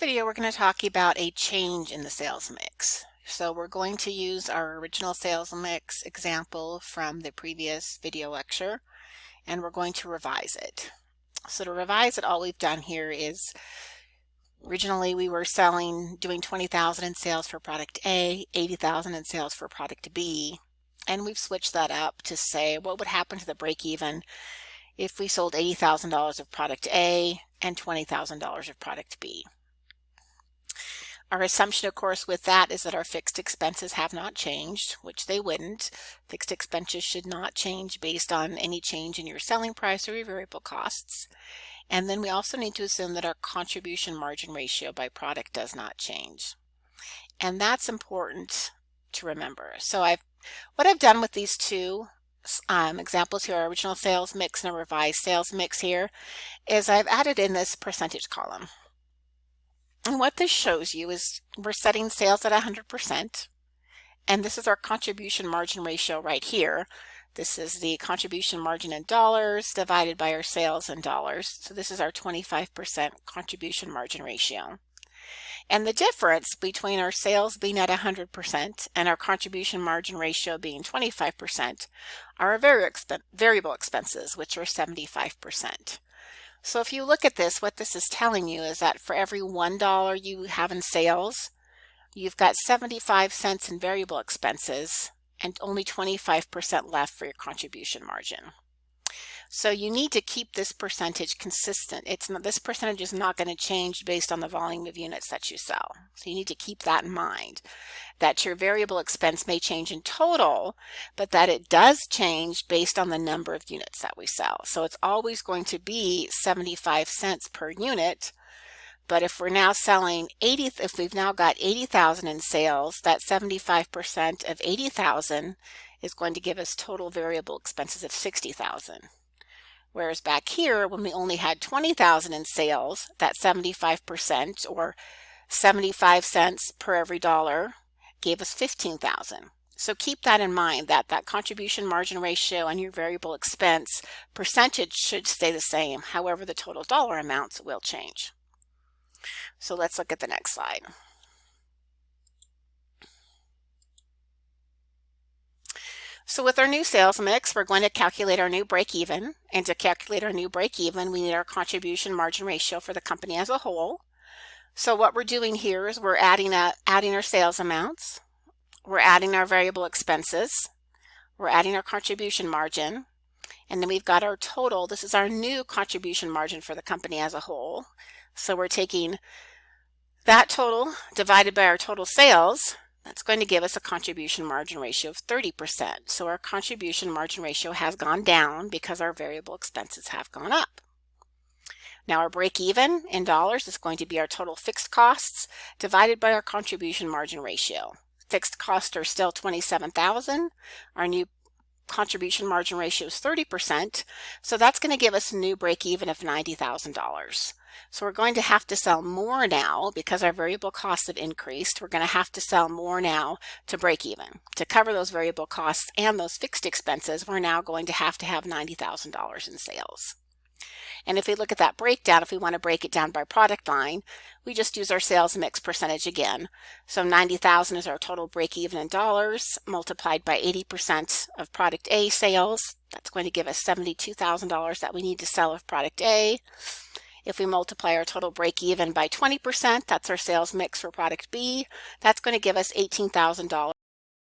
video, we're going to talk about a change in the sales mix. So we're going to use our original sales mix example from the previous video lecture, and we're going to revise it. So to revise it, all we've done here is originally we were doing 20,000 in sales for product A, 80,000 in sales for product B, and we've switched that up to say what would happen to the break even if we sold $80,000 of product A and $20,000 of product B. Our assumption, of course, with that is that our fixed expenses have not changed, which they wouldn't. Fixed expenses should not change based on any change in your selling price or your variable costs. And then we also need to assume that our contribution margin ratio by product does not change. And that's important to remember. So what I've done with these two examples here, our original sales mix and a revised sales mix here, is I've added in this percentage column. And what this shows you is we're setting sales at 100%, and this is our contribution margin ratio right here. This is the contribution margin in dollars divided by our sales in dollars. So this is our 25% contribution margin ratio. And the difference between our sales being at 100% and our contribution margin ratio being 25% are our variable expenses, which are 75%. So if you look at this, what this is telling you is that for every $1 you have in sales, you've got 75 cents in variable expenses and only 25% left for your contribution margin. So you need to keep this percentage consistent. This percentage is not going to change based on the volume of units that you sell. So you need to keep that in mind, that your variable expense may change in total, but that it does change based on the number of units that we sell. So it's always going to be 75 cents per unit. But if we're now selling if we've now got 80,000 in sales, that 75% of 80,000 is going to give us total variable expenses of 60,000. Whereas back here, when we only had 20,000 in sales, that 75% or 75 cents per every dollar gave us 15,000. So keep that in mind, that contribution margin ratio and your variable expense percentage should stay the same. However, the total dollar amounts will change. So let's look at the next slide. So with our new sales mix, we're going to calculate our new break-even. And to calculate our new break-even, we need our contribution margin ratio for the company as a whole. So what we're doing here is we're adding our sales amounts. We're adding our variable expenses. We're adding our contribution margin. And then we've got our total. This is our new contribution margin for the company as a whole. So we're taking that total divided by our total sales. That's going to give us a contribution margin ratio of 30%. So our contribution margin ratio has gone down because our variable expenses have gone up. Now our break-even in dollars is going to be our total fixed costs divided by our contribution margin ratio. Fixed costs are still 27,000. Our new contribution margin ratio is 30%. So that's going to give us a new break-even of $90,000. So we're going to have to sell more now because our variable costs have increased. We're going to have to sell more now to break even. To cover those variable costs and those fixed expenses, we're now going to have $90,000 in sales. And if we look at that breakdown, if we want to break it down by product line, we just use our sales mix percentage again. So 90,000 is our total break even in dollars multiplied by 80% of product A sales. That's going to give us $72,000 that we need to sell of product A. If we multiply our total break even by 20%, that's our sales mix for product B. That's going to give us $18,000